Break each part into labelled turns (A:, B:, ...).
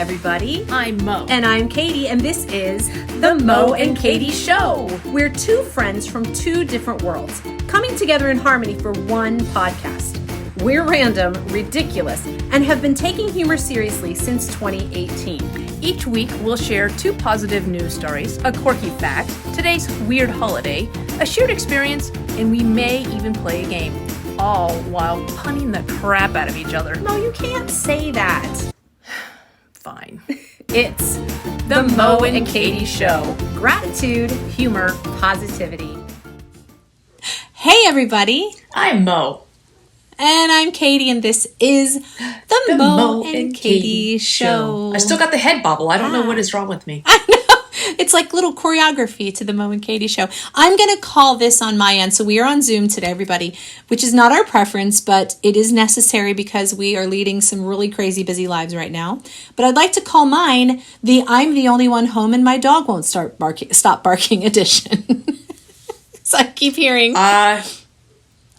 A: everybody.
B: I'm Mo.
A: And I'm Katie, and this is The Mo and Katie Show. We're two friends from two different worlds, coming together in harmony for one podcast. We're random, ridiculous, and have been taking humor seriously since 2018.
B: Each week, we'll share two positive news stories, a quirky fact, today's weird holiday, a shared experience, and we may even play a game, all while punning the crap out of each other.
A: No, you can't say that.
B: Fine.
A: It's The Mo and Katie Show. Gratitude, humor, positivity. Hey, everybody.
B: I'm Mo.
A: And I'm Katie, and this is the Mo and Katie Show.
B: I still got the head bobble. I don't know what is wrong with me.
A: I know. It's like little choreography to the Mo and Katie Show. I'm going to call this on my end. So we are on Zoom today, everybody, which is not our preference, but it is necessary because we are leading some really crazy, busy lives right now. But I'd like to call mine the I'm the only one home and my dog won't stop barking edition. So I keep hearing... a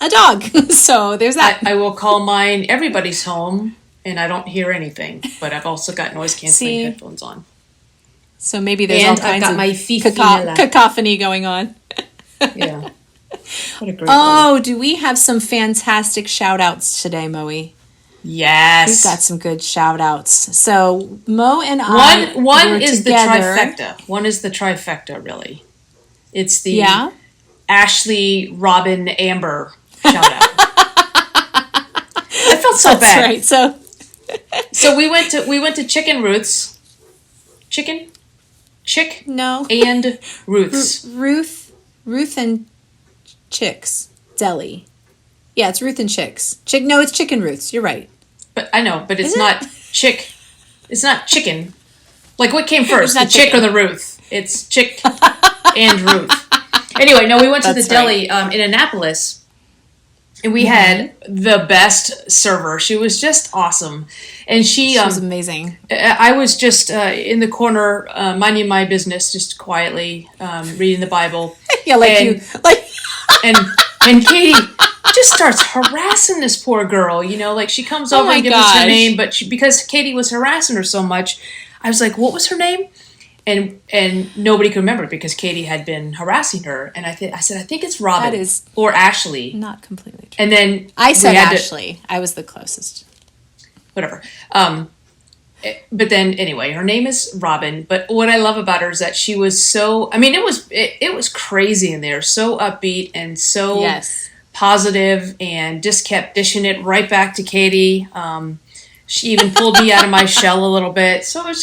A: dog. So there's that.
B: I will call mine everybody's home and I don't hear anything, but I've also got noise canceling headphones on.
A: So maybe there's all kinds of cacophony going on.
B: Yeah. What a great
A: one. Do we have some fantastic shout outs today, Moe?
B: Yes.
A: We've got some good shout outs. So Mo and I
B: One is
A: together.
B: the trifecta. One is the trifecta, really. It's the Ashley, Robin, Amber shout out. I felt so bad.
A: Right. So
B: we went to Chicken Ruth's.
A: No.
B: And Ruth's.
A: Ruth and Chicks Deli. Yeah, it's Ruth and Chicks. No, it's Chicken Ruth's. You're right.
B: But I know, but it's not chick. It's not chicken. Like what came first, the chick or the Ruth? It's Chick and Ruth. Anyway, no, we went to the deli in Annapolis. And we had the best server. She was just awesome. And she
A: was amazing.
B: I was just in the corner, minding my business, just quietly reading the Bible.
A: Yeah,
B: and Katie just starts harassing this poor girl. You know, like she comes over and gives us her name, but because Katie was harassing her so much, I was like, "What was her name?" And nobody could remember because Katie had been harassing her. And I said, I think it's Robin or Ashley.
A: Not completely true.
B: And then
A: I said Ashley. I was the closest.
B: Whatever. But then anyway, her name is Robin. But what I love about her is that she was so, I mean, it was crazy in there. So upbeat and so positive and just kept dishing it right back to Katie. She even pulled me out of my shell a little bit. So it was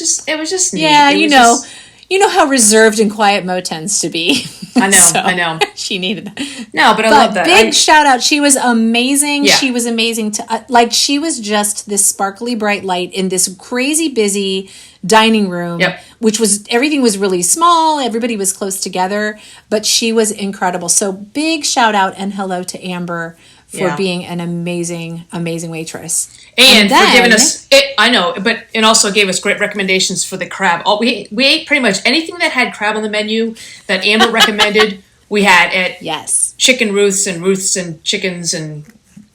B: just neat.
A: Yeah, you know how reserved and quiet Mo tends to be.
B: I know, I know.
A: She needed that.
B: No, but I love that.
A: Big shout out. She was amazing.
B: Yeah.
A: She was amazing she was just this sparkly bright light in this crazy busy dining room, which everything was really small. Everybody was close together, but she was incredible. So big shout out and hello to Amber for being an amazing, amazing waitress.
B: And for giving us, and also gave us great recommendations for the crab. We ate pretty much anything that had crab on the menu that Amber recommended. We had at Chicken Ruth's and Chickens in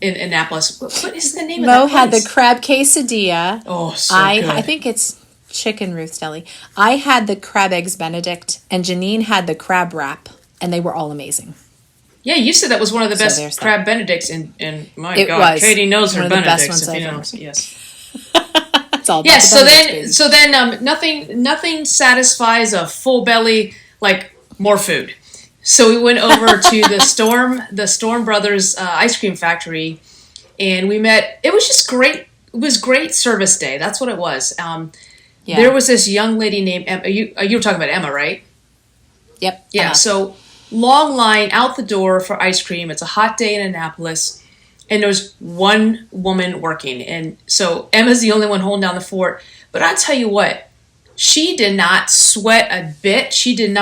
B: Annapolis. What is the name of that place?
A: Mo had the crab quesadilla.
B: Oh, so good.
A: I think it's Chicken Ruth's Deli. I had the crab eggs Benedict, and Janine had the crab wrap, and they were all amazing.
B: Yeah, you said that was one of the best crab Benedicts, and my God,
A: was.
B: Katie knows her Benedicts. If you know, yes. It's all about so then nothing satisfies a full belly like more food. So we went over to the Storm Brothers ice cream factory, and we met. It was just great. It was great service day. That's what it was. There was this young lady named Emma. You were talking about Emma, right?
A: Yep.
B: Yeah. So. Long line out the door for ice cream. It's a hot day in Annapolis, and there's one woman working. And so Emma's the only one holding down the fort. But I tell you what, she did not sweat a bit. She didn't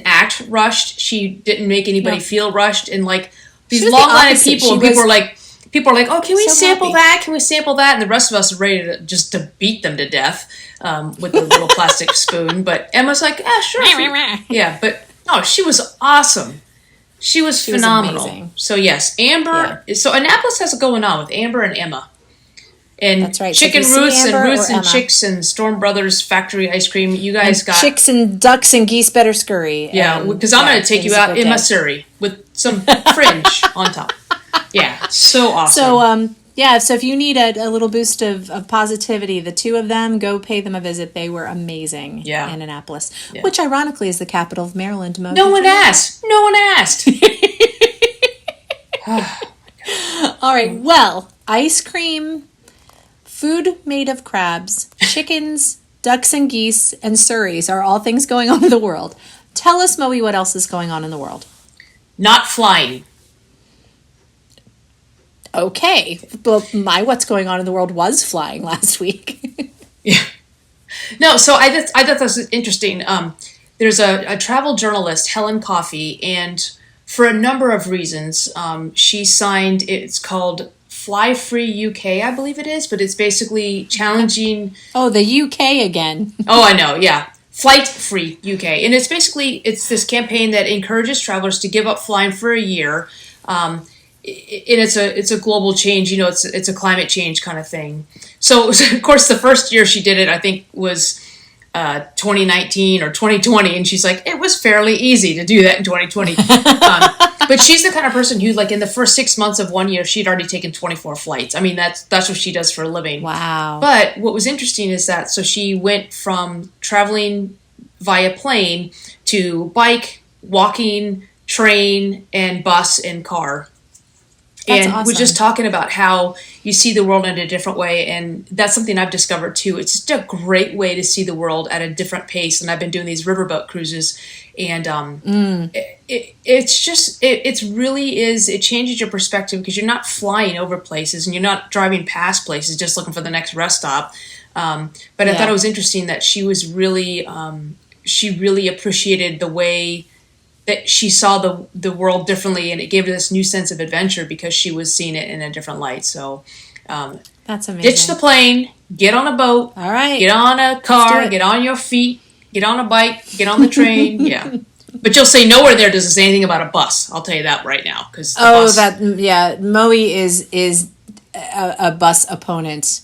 B: act rushed. She didn't make anybody feel rushed. And like these long line of people, and people are like, oh, can we sample that? Can we sample that? And the rest of us are ready to beat them to death with the little plastic spoon. But Emma's like, sure. Yeah, but no, she was awesome. She was phenomenal.
A: Amazing.
B: So yes, Amber. Yeah. So Annapolis has it going on with Amber and Emma. And
A: That's right. So
B: Chicken
A: if you see
B: Roots and
A: Amber
B: Roots
A: or
B: and
A: Emma.
B: Chicks and Storm Brothers Factory Ice Cream, you guys got...
A: Chicks and ducks and geese better scurry.
B: Yeah, because I'm going to take you out in my surrey with some fringe on top. Yeah, so awesome.
A: So, so if you need a little boost of positivity, the two of them, go pay them a visit. They were amazing in Annapolis, which ironically is the capital of Maryland.
B: No one asked.
A: All right, well, ice cream, food made of crabs, chickens, ducks and geese, and surreys are all things going on in the world. Tell us, Moe, what else is going on in the world?
B: Not flying.
A: Okay, but my what's going on in the world was flying last week.
B: Yeah. No, so I thought that was interesting. There's a travel journalist, Helen Coffey, and for a number of reasons, she signed, it's called Fly Free UK, I believe it is, but it's basically challenging...
A: Oh, the UK again.
B: Oh, I know, yeah. Flight Free UK. And it's basically, it's this campaign that encourages travelers to give up flying for a year. And it's a global change, it's a climate change kind of thing. So, of course, the first year she did it, I think, was 2019 or 2020, and she's like, it was fairly easy to do that in 2020. But she's the kind of person who, like, in the first 6 months of 1 year, she'd already taken 24 flights. I mean, that's what she does for a living.
A: Wow.
B: But what was interesting is that, so she went from traveling via plane to bike, walking, train, and bus and car.
A: That's
B: and
A: awesome.
B: We're just talking about how you see the world in a different way, and that's something I've discovered too. It's just a great way to see the world at a different pace, and I've been doing these riverboat cruises, and it really is, it changes your perspective because you're not flying over places and you're not driving past places just looking for the next rest stop. But I thought it was interesting that she was really, she really appreciated the way that she saw the world differently, and it gave her this new sense of adventure because she was seeing it in a different light. So
A: that's amazing.
B: Ditch the plane, get on a boat,
A: all right,
B: get on a car, get on your feet, get on a bike, get on the train. Yeah. But you'll say nowhere there does it say anything about a bus. I'll tell you that right now.
A: Moe is a bus opponent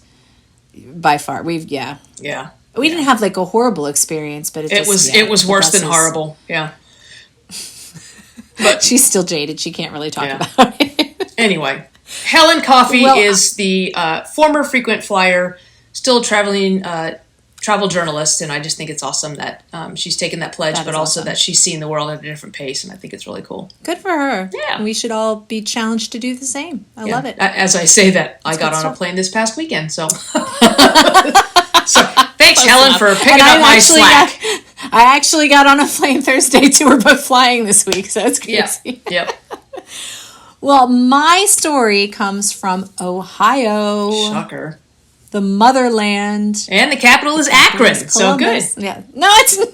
A: by far. We didn't have like a horrible experience, but it
B: was worse than horrible. Yeah.
A: But she's still jaded. She can't really talk about it.
B: Anyway, Helen Coffey is the former frequent flyer, still traveling travel journalist, and I just think it's awesome that she's taken that pledge, but also that she's seeing the world at a different pace, and I think it's really cool.
A: Good for her.
B: Yeah.
A: And we should all be challenged to do the same. I love it.
B: As I say that, I got on a plane this past weekend, so... So thanks, Helen, for picking up my slack.
A: I actually got on a plane Thursday, too. We're both flying this week, so it's crazy.
B: Yep.
A: Well, my story comes from Ohio.
B: Shocker.
A: The motherland.
B: And the capital is Akron, so good.
A: Yeah. No, it's not.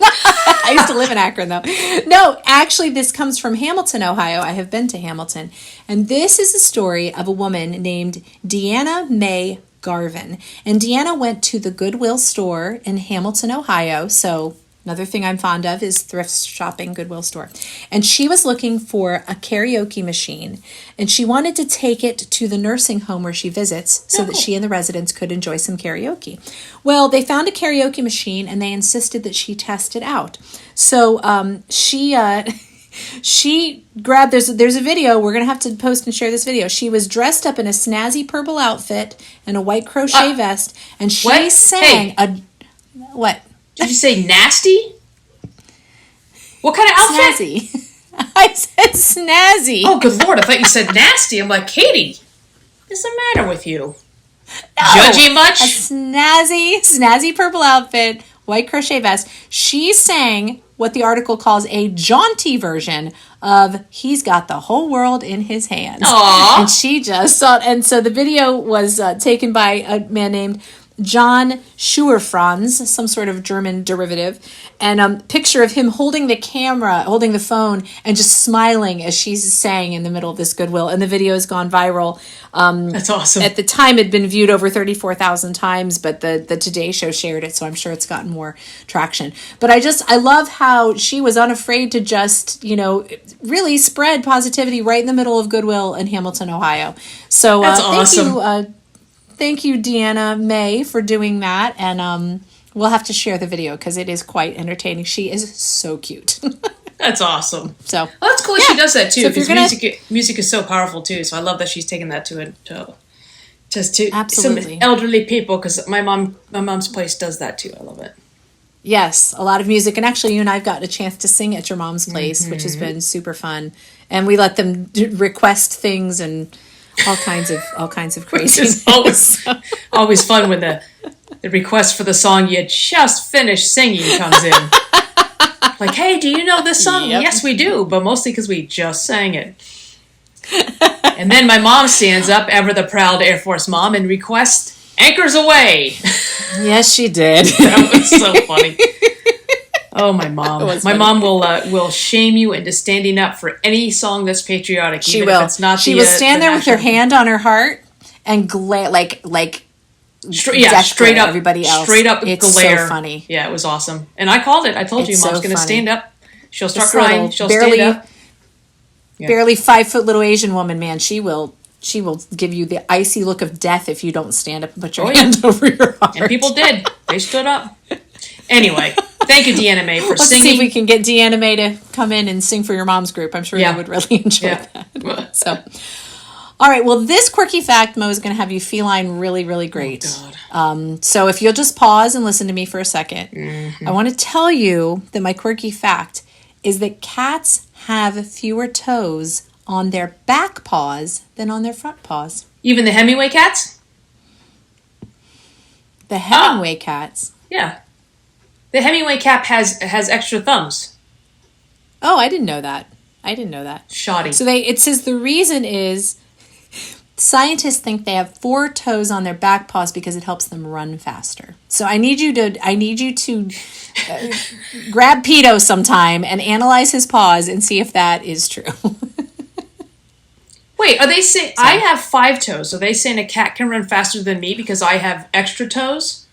A: I used to live in Akron, though. No, actually, this comes from Hamilton, Ohio. I have been to Hamilton. And this is a story of a woman named Deanna Mae Garvin. And Deanna went to the Goodwill store in Hamilton, Ohio. So another thing I'm fond of is thrift shopping, Goodwill store. And she was looking for a karaoke machine. And she wanted to take it to the nursing home where she visits so that she and the residents could enjoy some karaoke. Well, they found a karaoke machine and they insisted that she test it out. So she grabbed, there's a video, we're going to have to post and share this video. She was dressed up in a snazzy purple outfit and a white crochet vest, and she sang what?
B: Did you say nasty? What kind of outfit?
A: Snazzy. I said snazzy.
B: Oh, good Lord, I thought you said nasty. I'm like, Katie, what's the matter with you?
A: No,
B: judgy much?
A: A snazzy purple outfit, white crochet vest. She sang what the article calls a jaunty version of He's Got the Whole World in His Hands.
B: Aww.
A: And she just saw it. And so the video was taken by a man named John Schuerfranz, some sort of German derivative, and picture of him holding the camera, holding the phone, and just smiling as she's sang in the middle of this Goodwill. And the video has gone viral.
B: That's awesome.
A: At the time, it had been viewed over 34,000 times, but the Today Show shared it, so I'm sure it's gotten more traction. But I love how she was unafraid to just, really spread positivity right in the middle of Goodwill in Hamilton, Ohio. So
B: that's awesome.
A: Thank you, Deanna May, for doing that. And we'll have to share the video because it is quite entertaining. She is so cute.
B: That's awesome.
A: So
B: well, that's cool that she does that too,
A: So if you're
B: because
A: gonna-
B: music is so powerful too. So I love that she's taken that to just to
A: Absolutely.
B: some elderly people, because my mom's place does that too. I love it.
A: Yes, a lot of music. And actually, you and I have gotten a chance to sing at your mom's place, which has been super fun. And we let them request things and all kinds of crazy.
B: It's always fun when the request for the song you just finished singing comes in. Like, hey, do you know this song?
A: Yep.
B: Yes, we do, but mostly because we just sang it. And then my mom stands up, ever the proud Air Force mom, and requests "Anchors Aweigh."
A: Yes, she did.
B: That was so funny. Oh, my mom! My
A: funny.
B: mom will shame you into standing up for any song that's patriotic.
A: She
B: even
A: will.
B: If it's not
A: She
B: the,
A: will stand
B: the
A: there with her
B: national-
A: hand on her heart and glare like death
B: straight
A: glare
B: up,
A: everybody else.
B: straight up
A: It's
B: glare.
A: so funny.
B: Yeah, it was awesome. And I called it. I told you,
A: It's
B: Mom's
A: so
B: going to
A: funny.
B: stand up. She'll start
A: This
B: crying.
A: little
B: She'll
A: barely-
B: stand up. Yeah.
A: Barely 5 foot little Asian woman, man. She will give you the icy look of death if you don't stand up and put your hand over your heart.
B: And people did. They stood up. Anyway, thank you, Deanna May, for
A: Let's
B: singing.
A: see if we can get Deanna May to come in and sing for your mom's group. I'm sure
B: Yeah.
A: you would really enjoy
B: Yeah.
A: that. So, all right. Well, this quirky fact, Mo, is going to have you feline really, really great.
B: Oh,
A: So if you'll just pause and listen to me for a second, I want to tell you that my quirky fact is that cats have fewer toes on their back paws than on their front paws.
B: Even the Hemingway cats?
A: The Hemingway cats.
B: Yeah. The Hemingway cat has extra thumbs.
A: Oh, I didn't know that.
B: Shoddy.
A: So it says the reason is scientists think they have 4 toes on their back paws because it helps them run faster. So I need you to grab Pito sometime and analyze his paws and see if that is true.
B: Wait, are they saying I have 5 toes? Are they saying a cat can run faster than me because I have extra toes?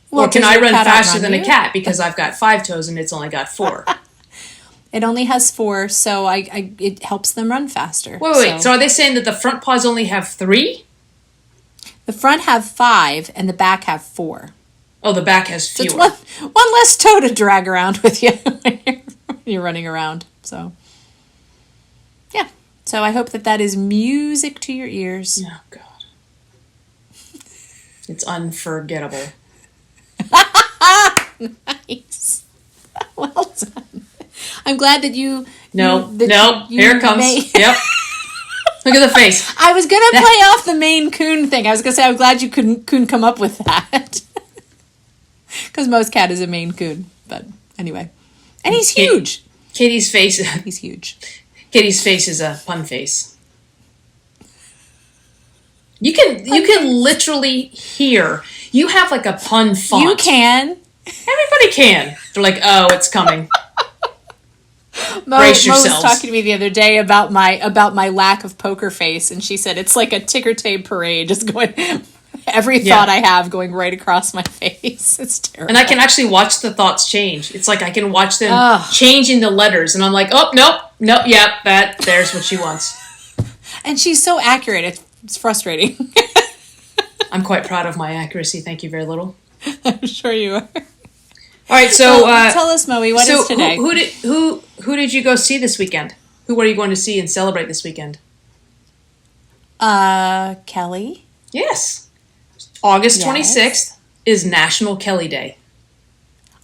A: Well,
B: or can
A: does
B: I
A: your
B: run
A: cat
B: faster
A: outrun
B: than
A: you?
B: a cat because I've got 5 toes and it's only got 4?
A: It only has 4, so it helps them run faster.
B: Wait. So are they saying that the front paws only have 3?
A: The front have 5 and the back have 4.
B: Oh, the back has
A: So
B: fewer.
A: it's one less toe to drag around with you when you're running around. So, yeah. So I hope that is music to your ears.
B: Oh, God. It's unforgettable.
A: Nice. Well done. I'm glad that you...
B: No,
A: that
B: no,
A: you
B: here it comes. Yep. Look at the face.
A: I was going to play off the Maine Coon thing. I was going to say, I'm glad you couldn't come up with that. Because most cat is a Maine Coon. But anyway. And he's huge.
B: Katie's face.
A: He's huge.
B: Katie's face is a pun face. You can literally hear. You have like a pun font.
A: You can.
B: Everybody can. They're like, oh, it's coming.
A: Mo
B: Brace
A: was
B: yourselves.
A: talking to me the other day about my lack of poker face, and she said it's like a ticker tape parade, just going every thought I have going right across my face. It's terrible.
B: And I can actually watch the thoughts change. It's like I can watch them changing the letters, and I'm like, oh, nope, yep, there's what she wants.
A: And she's so accurate. It's frustrating.
B: I'm quite proud of my accuracy. Thank you very little.
A: I'm sure you are.
B: All right, so
A: tell us, Moe, what is today?
B: Who did you go see this weekend? Who are you going to see and celebrate this weekend?
A: Kelly.
B: Yes, August
A: Yes.
B: 26th is National Kelly Day.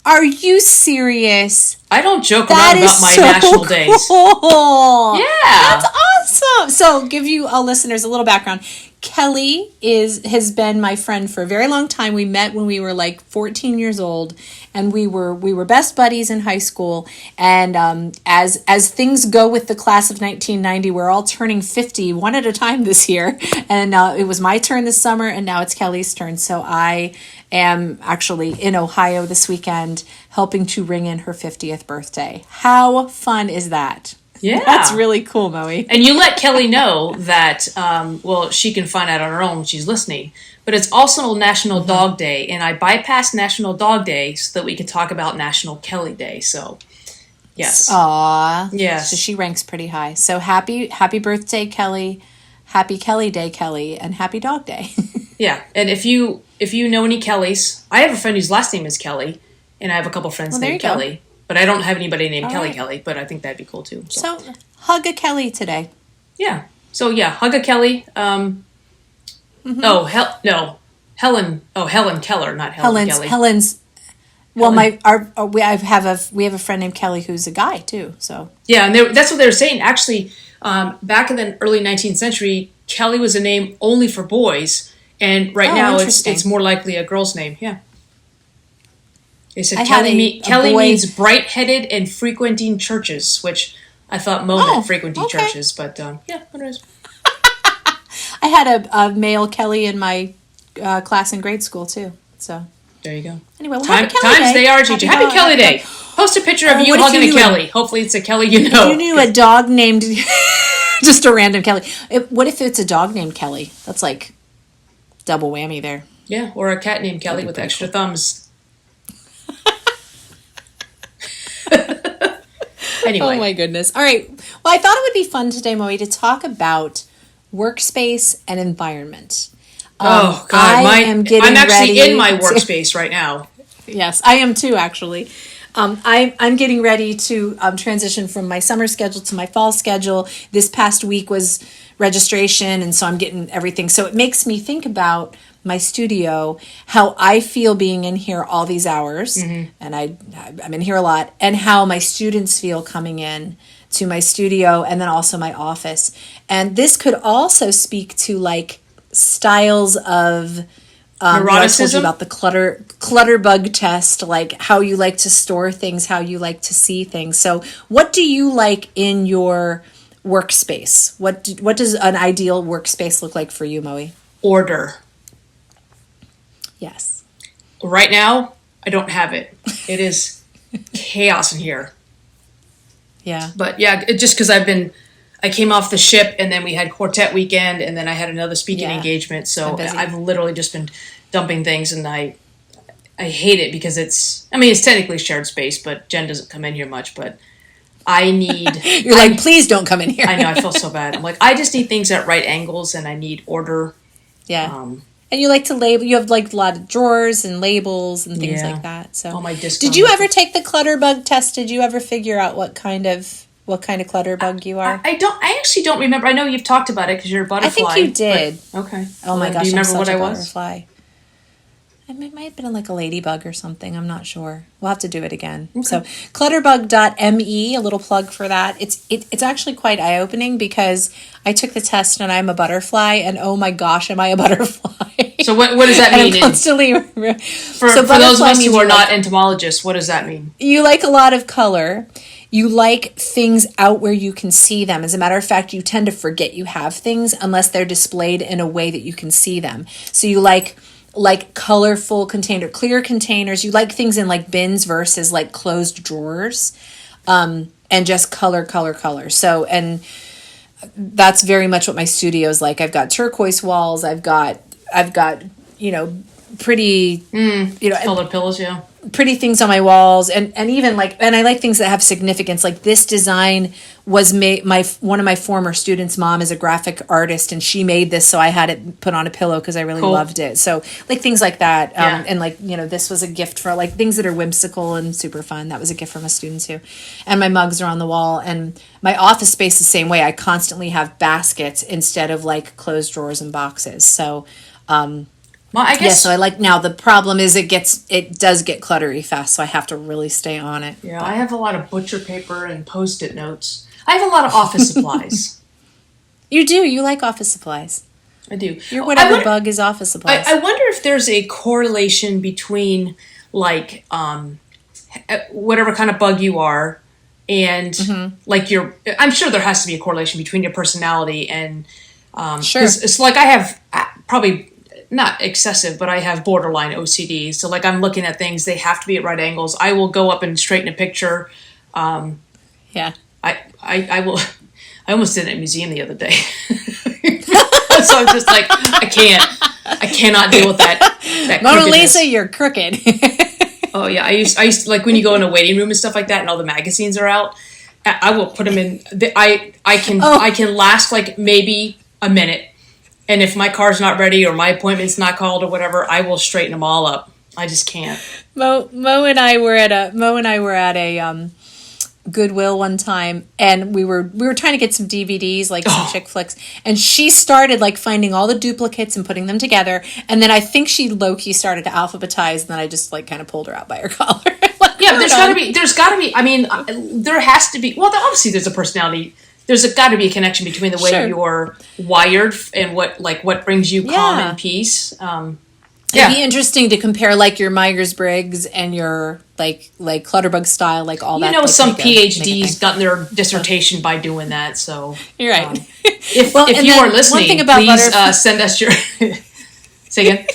A: Are you serious?
B: I don't joke
A: That
B: around
A: is
B: about my
A: so
B: national days.
A: cool.
B: Yeah.
A: That's awesome. So, give you listeners a little background. Kelly has been my friend for a very long time. We met when we were like 14 years old, and we were best buddies in high school. And as things go with the class of 1990, we're all turning 50 one at a time this year. And it was my turn this summer, and now it's Kelly's turn. So I am actually in Ohio this weekend helping to ring in her 50th birthday. How fun is that?
B: Yeah.
A: That's really cool, Moe.
B: And you let Kelly know that, she can find out on her own when she's listening. But it's also National Dog Day, and I bypassed National Dog Day so that we could talk about National Kelly Day. So, yes.
A: Aw.
B: Yes.
A: So she ranks pretty high. So happy birthday, Kelly. Happy Kelly Day, Kelly, and Happy Dog Day.
B: Yeah, and if you know any Kellys, I have a friend whose last name is Kelly, and I have a couple friends named Kelly, but I don't have anybody named Kelly, but I think that'd be cool too.
A: So hug a Kelly today.
B: Yeah. So yeah, hug a Kelly. Helen. Oh, Helen Keller, not Helen Kelly.
A: Helen's. Well, we have a friend named Kelly who's a guy too. So
B: yeah, and that's what they were saying. Actually, back in the early 19th century, Kelly was a name only for boys, and right now it's more likely a girl's name. Yeah. They said Kelly means bright-headed and frequenting churches, which I thought Mo meant frequenting churches, but yeah, what it is.
A: I had a male Kelly in my class in grade school too. So
B: there you go.
A: Anyway, happy Kelly
B: times
A: Day.
B: they are teaching. Happy Kelly Day. Post a picture of you hugging a Kelly. Hopefully it's a Kelly you know.
A: If you knew a dog named just a random Kelly. What if it's a dog named Kelly? That's like double whammy there.
B: Yeah, or a cat named Kelly with extra thumbs. Anyway.
A: Oh my goodness. All right. Well, I thought it would be fun today, Moe, to talk about workspace and environment.
B: Oh God, I'm actually in my workspace right now.
A: Yes, I am too, actually. I'm getting ready to transition from my summer schedule to my fall schedule. This past week was registration, and so I'm getting everything. So it makes me think about my studio, how I feel being in here all these hours, and I'm in here a lot, and how my students feel coming in to my studio and then also my office. And this could also speak to like styles of I told you about the clutter bug test, like how you like to store things, how you like to see things. So what do you like in your workspace? What does an ideal workspace look like for you, Moe?
B: Order.
A: Yes.
B: Right now, I don't have it. It is chaos in here.
A: Yeah.
B: But yeah, just because I came off the ship and then we had quartet weekend and then I had another speaking engagement. So I've literally just been dumping things and I hate it because it's technically shared space, but Jen doesn't come in here much, but I need...
A: You're like, please don't come in here.
B: I know, I feel so bad. I'm like, I just need things at right angles and I need order.
A: Yeah. And you like to label. You have like a lot of drawers and labels and things like that. So,
B: all my discs.
A: Did you ever take the clutter bug test? Did you ever figure out what kind of clutter bug you are?
B: I actually don't remember. I know you've talked about it because you're a butterfly.
A: I think you did.
B: Okay.
A: Oh my gosh!
B: Do you remember what I was?
A: Butterfly. It might have been like a ladybug or something. I'm not sure. We'll have to do it again. Okay. So clutterbug.me, a little plug for that. It's actually quite eye-opening because I took the test and I'm a butterfly, and oh my gosh, am I a butterfly?
B: So what does that mean?
A: I'm constantly
B: for those of us who are not entomologists, what does that mean?
A: You like a lot of color. You like things out where you can see them. As a matter of fact, you tend to forget you have things unless they're displayed in a way that you can see them. So you like colorful clear containers. You like things in like bins versus like closed drawers, and just color. So, and that's very much what my studio is like. I've got turquoise walls. I've got, pretty,
B: colored pillows. Yeah.
A: Pretty things on my walls, and even and I like things that have significance. Like this design was made, one of my former students' mom is a graphic artist, and she made this, so I had it put on a pillow because I really loved it. So like things like that, and this was a gift for like things that are whimsical and super fun. That was a gift from a student too. And my mugs are on the wall, and my office space the same way. I constantly have baskets instead of like closed drawers and boxes. So.
B: Well, I guess
A: so I like now. The problem is it does get cluttery fast, so I have to really stay on it.
B: Yeah, I have a lot of butcher paper and Post-it notes. I have a lot of office supplies.
A: You do. You like office supplies.
B: I do.
A: Your whatever bug is office supplies.
B: I wonder if there's a correlation between like whatever kind of bug you are and like your. I'm sure there has to be a correlation between your personality and
A: sure.
B: It's like I have probably. Not excessive, but I have borderline OCD. So like I'm looking at things, they have to be at right angles. I will go up and straighten a picture.
A: Yeah.
B: I will. I almost did it at a museum the other day. So I'm just like, I cannot deal with that
A: Mona Lisa, you're crooked.
B: Oh yeah. I used to, like when you go in a waiting room and stuff like that and all the magazines are out, I will put them in. I can last like maybe a minute. And if my car's not ready or my appointment's not called or whatever, I will straighten them all up. I just can't.
A: Mo and I were at a Goodwill one time, and we were trying to get some DVDs, like some chick flicks, and she started like finding all the duplicates and putting them together, and then I think she low-key started to alphabetize, and then I just like kind of pulled her out by her collar.
B: Yeah, but there's gotta be, I mean, there has to be, well, obviously there's a personality, there's got to be a connection between the way you're wired and what brings you calm and peace.
A: It'd be interesting to compare like your Myers-Briggs and your like Clutter Bug style, like all that.
B: You know, some PhDs gotten their dissertation by doing that. So
A: you're right.
B: If you are listening, please send us your. Say again.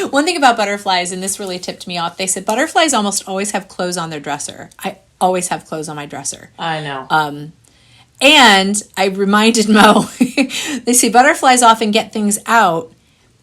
A: One thing about butterflies, and this really tipped me off. They said butterflies almost always have clothes on their dresser. I always have clothes on my dresser.
B: I know.
A: And I reminded Mo. They say butterflies often get things out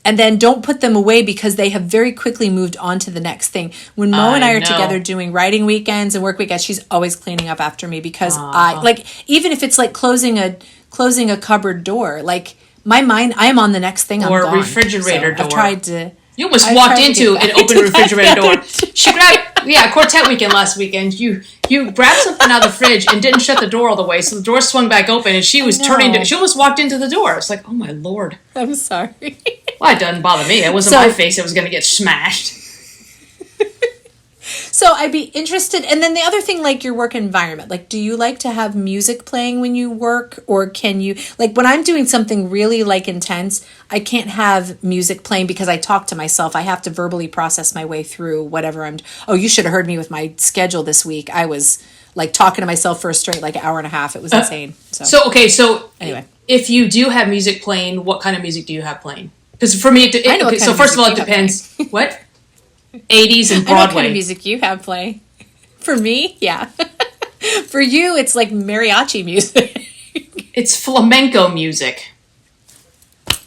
A: and then don't put them away because they have very quickly moved on to the next thing. When Mo and I are together doing writing weekends and work weekends, she's always cleaning up after me because I like, even if it's like closing a cupboard door, like my mind, I am on the next thing.
B: Or
A: I'm gone.
B: Refrigerator door.
A: I've tried to.
B: You almost walked into an open refrigerator door. She grabbed, quartet weekend last weekend. You grabbed something out of the fridge and didn't shut the door all the way, so the door swung back open, and she was she almost walked into the door. It's like, oh my Lord.
A: I'm sorry.
B: Well, it doesn't bother me. It wasn't my face that was going to get smashed.
A: So I'd be interested. And then the other thing, like your work environment, like, do you like to have music playing when you work, or can you, like when I'm doing something really like intense, I can't have music playing because I talk to myself. I have to verbally process my way through whatever you should have heard me with my schedule this week. I was like talking to myself for a straight like hour and a half. It was insane.
B: So anyway, if you do have music playing, what kind of music do you have playing? Because for me, so first of all, it depends. What? 80s and Broadway.
A: I know what kind of music you have playing. For me, yeah. For you, it's like mariachi music.
B: It's flamenco music.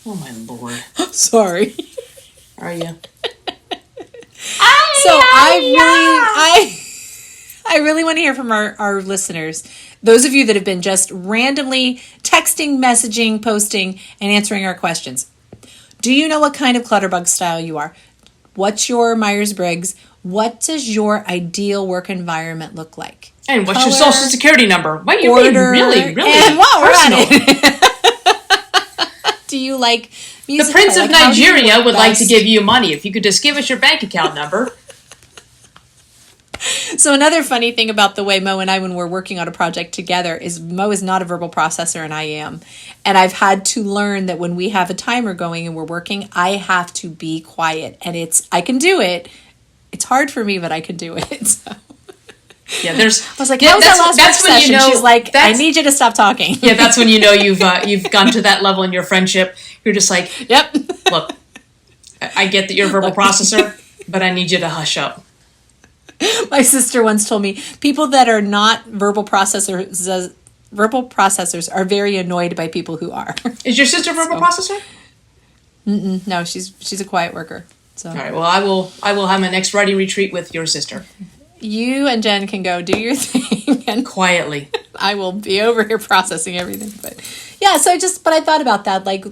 B: Oh my Lord.
A: Sorry.
B: Are you?
A: So I really want to hear from our listeners. Those of you that have been just randomly texting, messaging, posting, and answering our questions. Do you know what kind of Clutterbug style you are? What's your Myers-Briggs? What does your ideal work environment look like?
B: And what's your social security number? Why you being really
A: and while we're at it, do you like music?
B: The Prince of Nigeria would like to give you money. If you could just give us your bank account number.
A: So another funny thing about the way Mo and I, when we're working on a project together, is Mo is not a verbal processor and I am. And I've had to learn that when we have a timer going and we're working, I have to be quiet. And I can do it. It's hard for me, but I can do it. So.
B: Yeah,
A: I was like, how's that last work session? She's like, I need you to stop talking.
B: Yeah, that's when you know you've gone to that level in your friendship. You're just like,
A: yep.
B: Look, I get that you're a verbal processor, but I need you to hush up.
A: My sister once told me people that are not verbal processors are very annoyed by people who are.
B: Is your sister a verbal processor?
A: No, she's a quiet worker. So.
B: All right. Well, I will have my next writing retreat with your sister.
A: You and Jen can go do your thing and
B: quietly.
A: I will be over here processing everything. But yeah, but I thought about that. Like,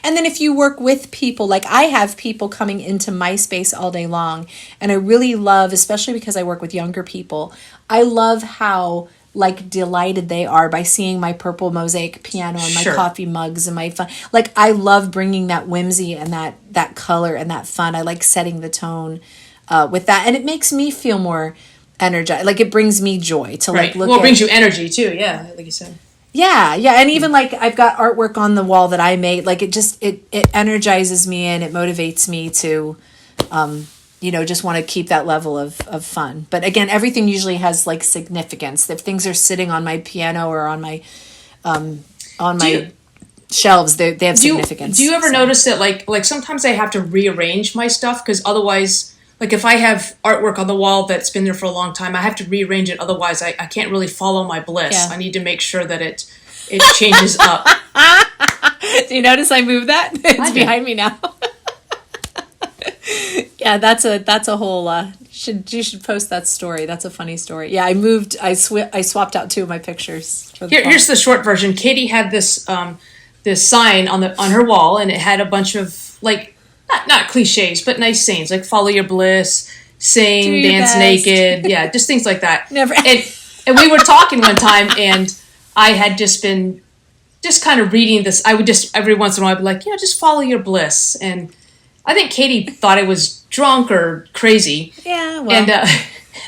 A: and then if you work with people, like I have people coming into my space all day long, and I really love, especially because I work with younger people, I love how like delighted they are by seeing my purple mosaic piano and my coffee mugs and my fun. Like I love bringing that whimsy and that color and that fun. I like setting the tone with that, and it makes me feel more energized. Like it brings me joy to like look.
B: Well, it brings you energy too. Yeah, like you said.
A: Yeah, and even like I've got artwork on the wall that I made. Like it energizes me and it motivates me to, just want to keep that level of fun. But again, everything usually has like significance. If things are sitting on my piano or on my shelves, they have significance.
B: Do you ever notice that like sometimes I have to rearrange my stuff because otherwise. Like if I have artwork on the wall that's been there for a long time, I have to rearrange it. Otherwise, I can't really follow my bliss. Yeah. I need to make sure that it changes up.
A: Do you notice I moved that? It's behind me now. Yeah, that's a whole. You should post that story. That's a funny story. Yeah, I moved. I swapped out two of my pictures. For the
B: here's the short version. Katie had this this sign on her wall, and it had a bunch of like not cliches, but nice sayings like "follow your bliss," "sing," "dance
A: best.
B: naked," yeah, just things like that.
A: Never.
B: And we were talking one time, and I had just been kind of reading this. I would just every once in a while I'd be like, just follow your bliss. And I think Katie thought I was drunk or crazy.
A: Yeah, well.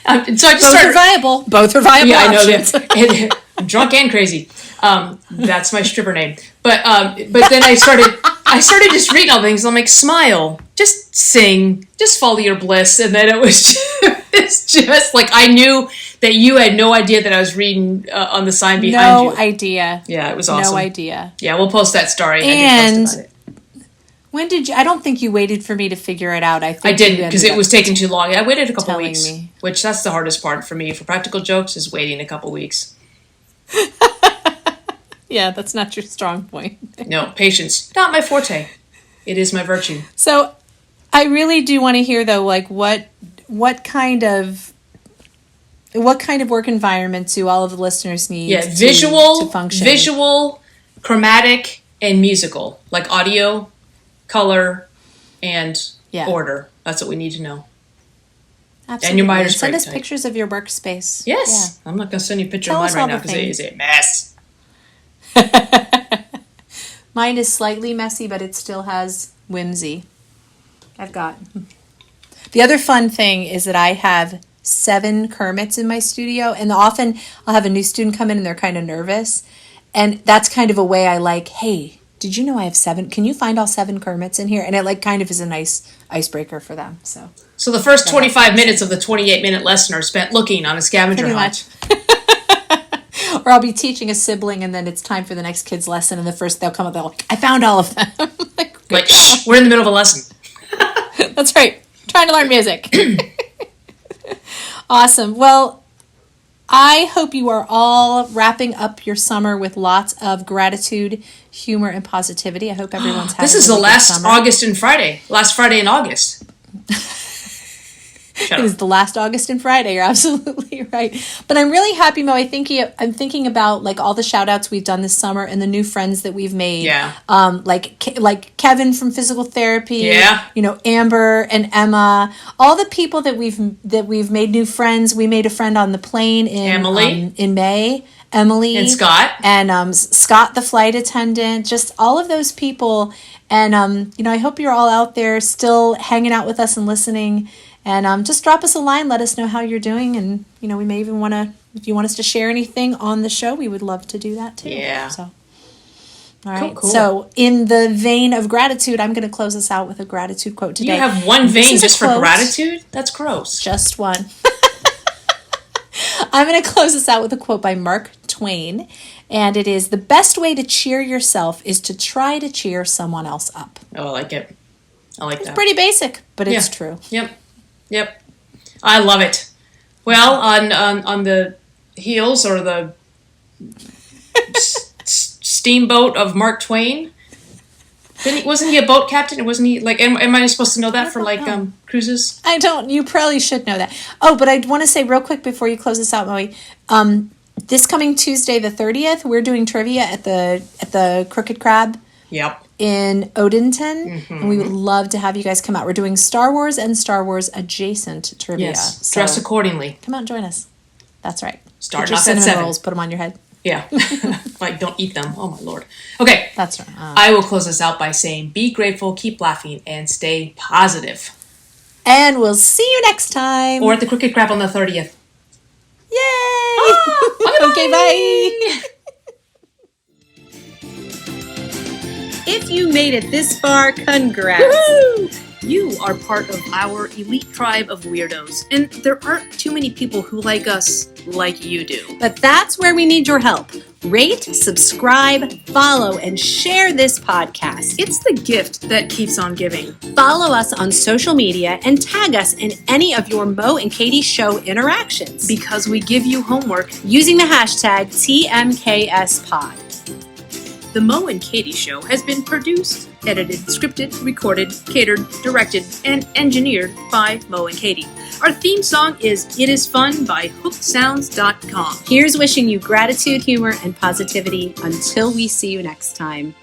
B: And so I just
A: Both
B: started.
A: are viable. Both are viable options.
B: I know that. I'm drunk and crazy. That's my stripper name. But then I started just reading all things. I'm like, smile, just sing, just follow your bliss. And then it was just like I knew that you had no idea that I was reading on the sign behind you.
A: No idea.
B: Yeah, it was awesome.
A: No idea.
B: Yeah, we'll post that story.
A: And
B: I did post about it.
A: when did you? I don't think you waited for me to figure it out. I
B: didn't because it was taking too long. I waited a couple
A: telling
B: weeks,
A: me.
B: which that's the hardest part for me. For practical jokes, is waiting a couple weeks.
A: Yeah, that's not your strong point.
B: No, patience, not my forte. It is my virtue.
A: So, I really do want to hear though, like what kind of work environment do all of the listeners need?
B: Yeah,
A: to function?
B: visual, chromatic, and musical, like audio, color, and order. That's what we need to know.
A: Absolutely.
B: And your Myers-Briggs
A: send us
B: type.
A: pictures of your workspace.
B: Yes, I'm not going to send you a picture
A: Tell
B: of
A: us
B: mine
A: all
B: right now
A: the
B: because it is
A: things.
B: a mess.
A: Mine is slightly messy, but it still has whimsy. The other fun thing is that I have 7 Kermits in my studio, and often I'll have a new student come in and they're kind of nervous. And that's kind of a way I like, hey, did you know I have 7? Can you find all 7 Kermits in here? And it like kind of is a nice icebreaker for them. So
B: the first 25 minutes of the 28-minute lesson are spent looking on a scavenger
A: pretty
B: hunt.
A: much. Or I'll be teaching a sibling, and then it's time for the next kid's lesson, and they'll come up, they'll like, I found all of them.
B: Like, shh, we're in the middle of a lesson.
A: That's right. Trying to learn music. Awesome. Well, I hope you are all wrapping up your summer with lots of gratitude, humor, and positivity. I hope everyone's having
B: This is
A: a
B: the
A: really good
B: last
A: summer.
B: last Friday in August.
A: It is the last August and Friday. You're absolutely right. But I'm really happy, Mo. I'm thinking about like all the shout outs we've done this summer and the new friends that we've made.
B: Yeah.
A: Like Kevin from physical therapy.
B: Yeah.
A: Amber and Emma. All the people that we've made new friends. We made a friend on the plane in May. Emily
B: And Scott.
A: And Scott, the flight attendant. Just all of those people. And I hope you're all out there still hanging out with us and listening. And just drop us a line. Let us know how you're doing. And, we may even want to, if you want us to share anything on the show, we would love to do that too.
B: Yeah.
A: So, all right.
B: Cool.
A: So, in the vein of gratitude, I'm going to close us out with a gratitude quote today.
B: You have one vein just for
A: quote.
B: gratitude? That's gross.
A: Just one. I'm going to close us out with a quote by Mark Twain. And it is, the best way to cheer yourself is to try to cheer someone else up.
B: Oh, I like it. I like that.
A: It's pretty basic, but it's true.
B: Yep. I love it. Well, on the heels or the steamboat of Mark Twain, wasn't he a boat captain? Wasn't he like? Am I supposed to know that for like cruises?
A: I don't. You probably should know that. Oh, but I want to say real quick before you close this out, Moe. This coming Tuesday, the 30th, we're doing trivia at the Crooked Crab.
B: Yep.
A: In Odenton, and we would love to have you guys come out. We're doing Star Wars and Star Wars adjacent trivia.
B: Yes,
A: so
B: dress accordingly.
A: Come out and join us. That's right.
B: Start
A: Get your
B: off at
A: cinnamon
B: 7.
A: rolls, put them on your head.
B: Yeah, like don't eat them. Oh my lord. Okay,
A: that's right.
B: I will close this out by saying, be grateful, keep laughing, and stay positive.
A: And we'll see you next time.
B: Or at the Crooked Crab on the 30th.
A: Yay! Okay, bye.
C: If you made it this far, congrats!
A: Woo!
C: You are part of our elite tribe of weirdos, and there aren't too many people who like us like you do.
D: But that's where we need your help. Rate, subscribe, follow, and share this podcast.
C: It's the gift that keeps on giving.
D: Follow us on social media and tag us in any of your Mo and Katie show interactions.
C: Because we give you homework
D: Using the hashtag TMKSPod.
C: The Mo and Katie Show has been produced, edited, scripted, recorded, catered, directed, and engineered by Mo and Katie. Our theme song is It Is Fun by HookedSounds.com.
D: Here's wishing you gratitude, humor, and positivity until we see you next time.